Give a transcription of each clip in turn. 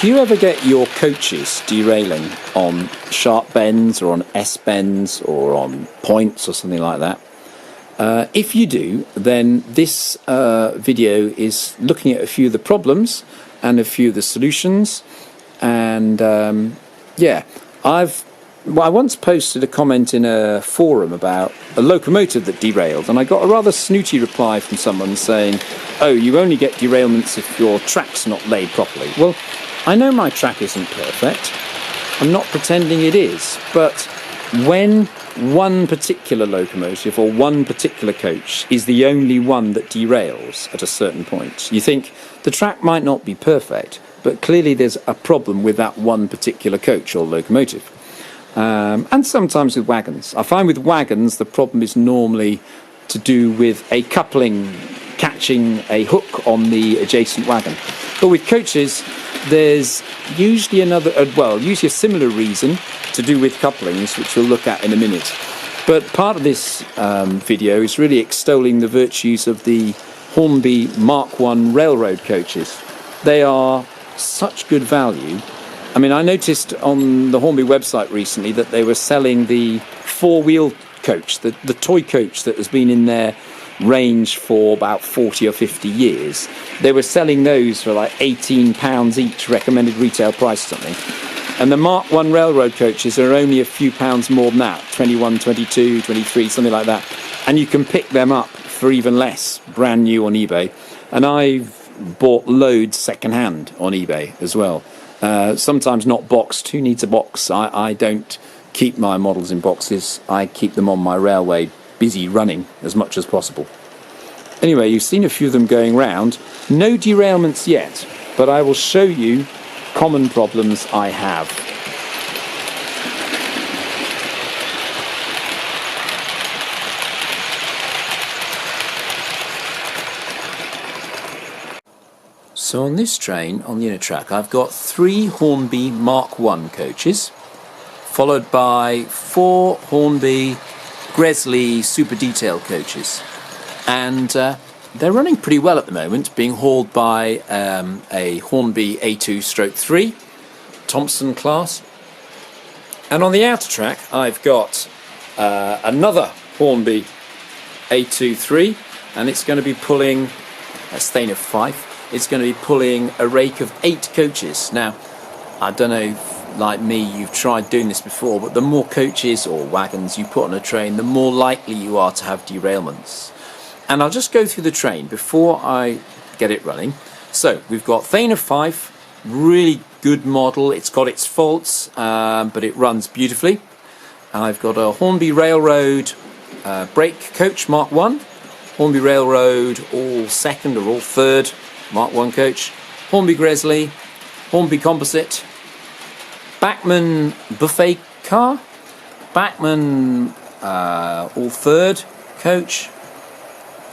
If you ever get your coaches derailing on sharp bends or on S-bends or on points or something like that, if you do, then this video is looking at a few of the problems and a few of the solutions. And yeah, I once posted a comment in a forum about a locomotive that derailed, and I got a rather snooty reply from someone saying, oh, you only get derailments if your track's not laid properly. Well, I know my track isn't perfect. I'm not pretending it is, but when one particular locomotive or one particular coach is the only one that derails at a certain point, you think the track might not be perfect, but clearly there's a problem with that one particular coach or locomotive. And sometimes with wagons. I find with wagons the problem is normally to do with a coupling catching a hook on the adjacent wagon. But with coaches, there's usually usually a similar reason to do with couplings, which we'll look at in a minute. But part of this video is really extolling the virtues of the Hornby Mk1 railroad coaches. They are such good value. I mean, I noticed on the Hornby website recently that they were selling the four-wheel coach, the toy coach that has been in their range for about 40 or 50 years. They were selling those for like £18 each, recommended retail price or something. And the Mk1 railroad coaches are only a few pounds more than that, 21, 22, 23, something like that. And you can pick them up for even less, brand new on eBay. And I've bought loads second-hand on eBay as well. Sometimes not boxed. Who needs a box? I don't keep my models in boxes. I keep them on my railway, busy running as much as possible. Anyway, you've seen a few of them going round. No derailments yet, but I will show you common problems I have. So on this train, on the inner track, I've got 3 Hornby Mk1 coaches, followed by 4 Hornby Gresley superdetail coaches. And they're running pretty well at the moment, being hauled by a Hornby A2/3 Thompson class. And on the outer track, I've got another Hornby A2/3, and it's going to be pulling a Thane of Fife. It's going to be pulling a rake of 8 coaches. Now, I don't know if, like me, you've tried doing this before, but the more coaches or wagons you put on a train, the more likely you are to have derailments. And I'll just go through the train before I get it running. So, we've got Thane of Fife, really good model. It's got its faults, but it runs beautifully. I've got a Hornby Railroad brake coach, Mk1. Hornby Railroad, all second or all third Mk1 coach, Hornby Gresley, Hornby Composite, Bachmann buffet car, Bachmann all third coach,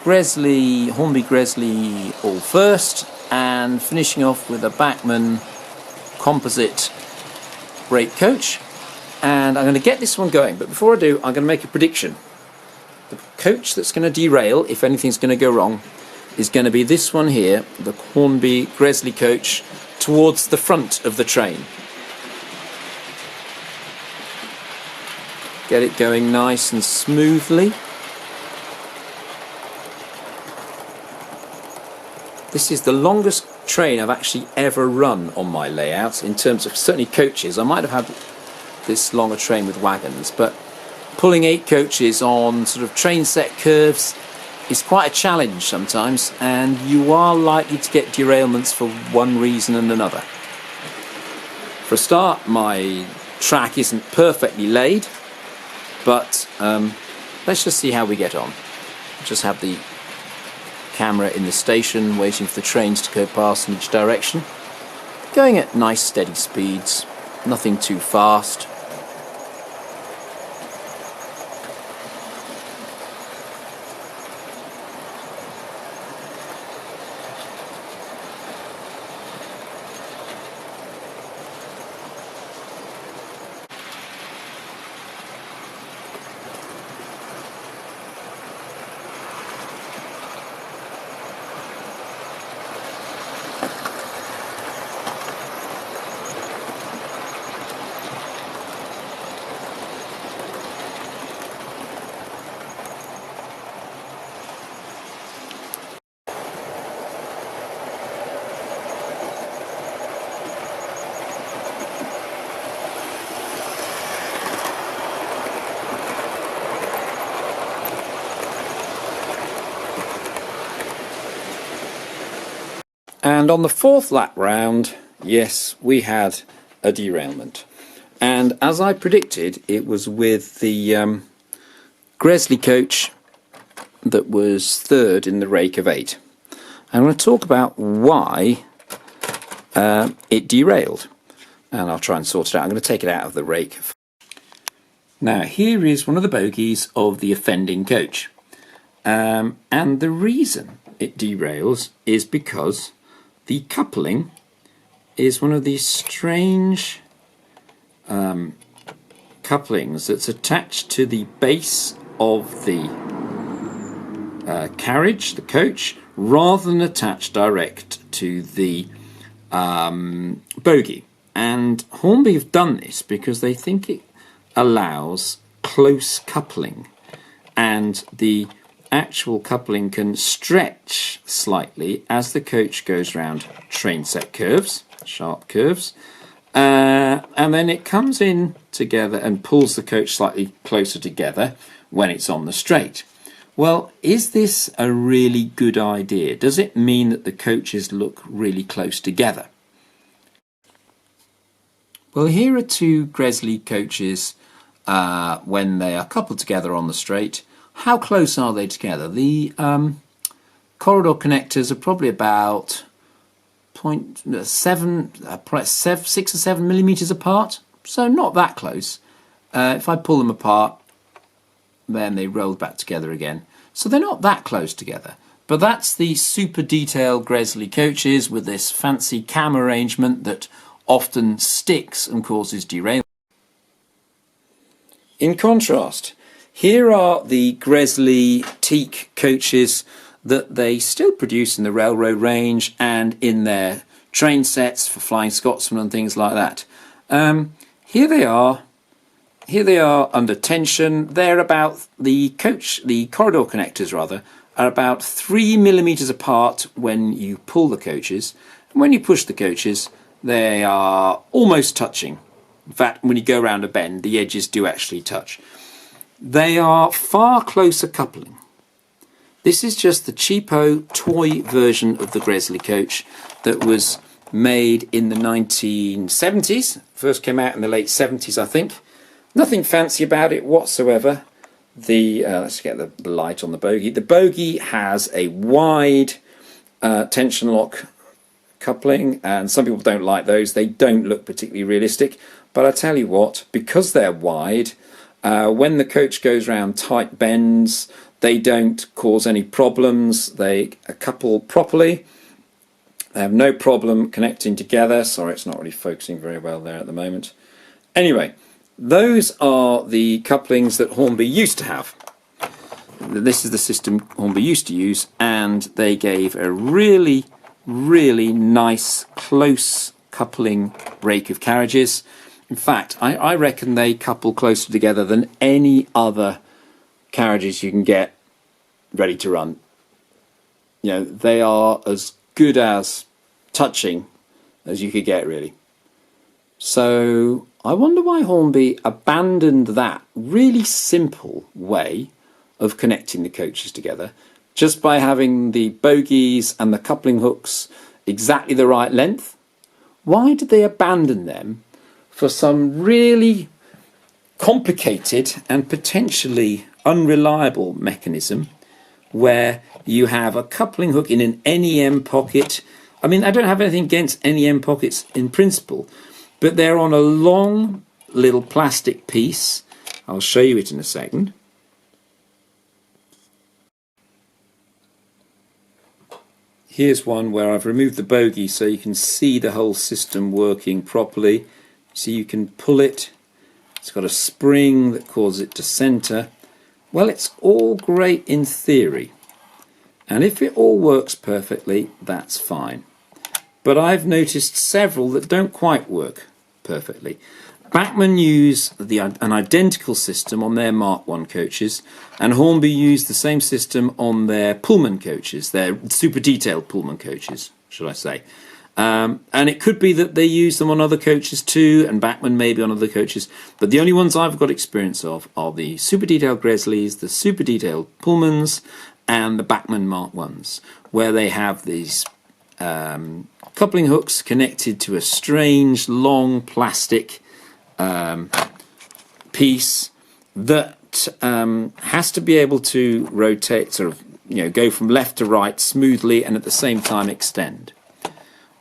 Gresley, Hornby Gresley all first, and finishing off with a Bachmann composite brake coach. And I'm going to get this one going, but before I do, I'm going to make a prediction. The coach that's going to derail, if anything's going to go wrong, is going to be this one here, the Hornby Gresley coach, towards the front of the train. Get it going nice and smoothly. This is the longest train I've actually ever run on my layouts in terms of certainly coaches. I might have had this long a train with wagons, but pulling 8 coaches on sort of train set curves is quite a challenge sometimes, and you are likely to get derailments for one reason and another. For a start, my track isn't perfectly laid, but let's just see how we get on. Just have the camera in the station waiting for the trains to go past in each direction, going at nice steady speeds, nothing too fast. And on the fourth lap round, yes, we had a derailment. And as I predicted, it was with the Gresley coach that was third in the rake of 8. I'm going to talk about why it derailed. And I'll try and sort it out. I'm going to take it out of the rake. Now, here is one of the bogies of the offending coach. And the reason it derails is because the coupling is one of these strange couplings that's attached to the base of the carriage, the coach, rather than attached direct to the bogie. And Hornby have done this because they think it allows close coupling, and the actual coupling can stretch slightly as the coach goes round train set curves, sharp curves, and then it comes in together and pulls the coach slightly closer together when it's on the straight. Well, is this a really good idea? Does it mean that the coaches look really close together? Well, here are two Gresley coaches when they are coupled together on the straight. How close are they together? The corridor connectors are probably about 6 or 7 millimeters apart, so not that close. If I pull them apart, then they roll back together again. So they're not that close together. But that's the super detailed Gresley coaches with this fancy cam arrangement that often sticks and causes derailment. In contrast, here are the Gresley teak coaches that they still produce in the railroad range and in their train sets for Flying Scotsman and things like that. Here they are under tension. They're about the corridor connectors rather, are about 3 millimeters apart when you pull the coaches. And when you push the coaches, they are almost touching. In fact, when you go around a bend, the edges do actually touch. They are far closer coupling. This is just the cheapo toy version of the Gresley coach that was made in the 1970s. First came out in the late 70s, I think. Nothing fancy about it whatsoever. Let's get the light on the bogie. The bogie has a wide tension lock coupling, and some people don't like those. They don't look particularly realistic. But I tell you what, because they're wide, when the coach goes round tight bends, they don't cause any problems. They couple properly. They have no problem connecting together. Sorry, it's not really focusing very well there at the moment. Anyway, those are the couplings that Hornby used to have. This is the system Hornby used to use, and they gave a really, really nice close coupling rake of carriages. In fact, I reckon they couple closer together than any other carriages you can get ready to run. You know, they are as good as touching as you could get, really. So I wonder why Hornby abandoned that really simple way of connecting the coaches together just by having the bogies and the coupling hooks exactly the right length. Why did they abandon them for some really complicated and potentially unreliable mechanism where you have a coupling hook in an NEM pocket? I mean, I don't have anything against NEM pockets in principle, but they're on a long little plastic piece. I'll show you it in a second. Here's one where I've removed the bogie so you can see the whole system working properly. So you can pull it. It's got a spring that causes it to center. Well, it's all great in theory. And if it all works perfectly, that's fine. But I've noticed several that don't quite work perfectly. Bachmann use an identical system on their Mk1 coaches, and Hornby used the same system on their Pullman coaches, their super detailed Pullman coaches, should I say. And it could be that they use them on other coaches too, and Bachmann maybe on other coaches, but the only ones I've got experience of are the super detailed Gresleys, the super detailed Pullmans, and the Bachmann Mk1s, where they have these coupling hooks connected to a strange long plastic piece that has to be able to rotate, sort of, go from left to right smoothly and at the same time extend.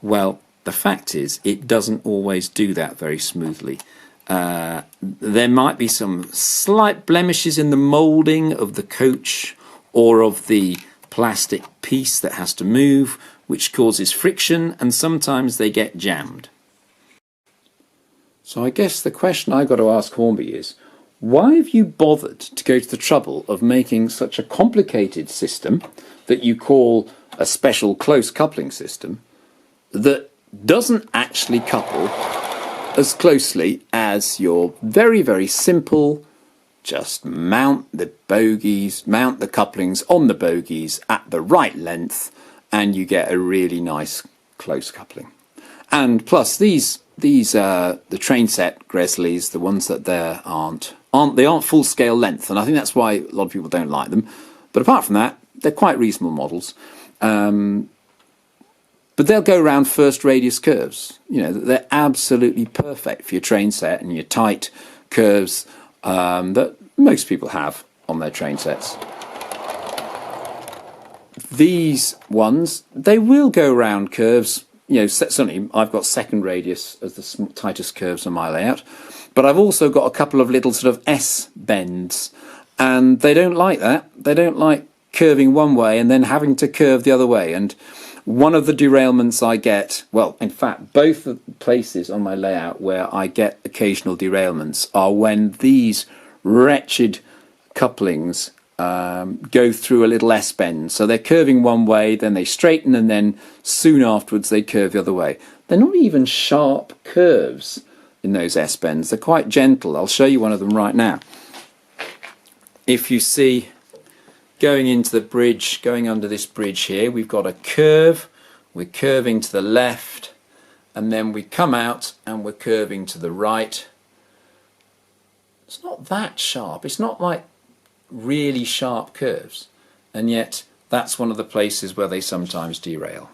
Well, the fact is it doesn't always do that very smoothly. There might be some slight blemishes in the moulding of the coach or of the plastic piece that has to move, which causes friction, and sometimes they get jammed. So I guess the question I've got to ask Hornby is, why have you bothered to go to the trouble of making such a complicated system that you call a special close coupling system that doesn't actually couple as closely as your very, very simple, just mount the bogies, mount the couplings on the bogies at the right length, and you get a really nice close coupling. And plus these the train set Gresleys, the ones that there aren't full scale length, and I think that's why a lot of people don't like them. But apart from that, they're quite reasonable models. But they'll go around first radius curves. They're absolutely perfect for your train set and your tight curves that most people have on their train sets. These ones, they will go around curves. Certainly I've got second radius as the tightest curves on my layout, but I've also got a couple of little sort of S bends, and they don't like that. They don't like curving one way and then having to curve the other way. And one of the derailments I get, well, in fact, both the places on my layout where I get occasional derailments are when these wretched couplings go through a little S-bend. So they're curving one way, then they straighten, and then soon afterwards they curve the other way. They're not even sharp curves in those S-bends. They're quite gentle. I'll show you one of them right now. If you see, going into the bridge, going under this bridge here, we've got a curve. We're curving to the left, and then we come out and we're curving to the right. It's not that sharp. It's not like really sharp curves, and yet that's one of the places where they sometimes derail.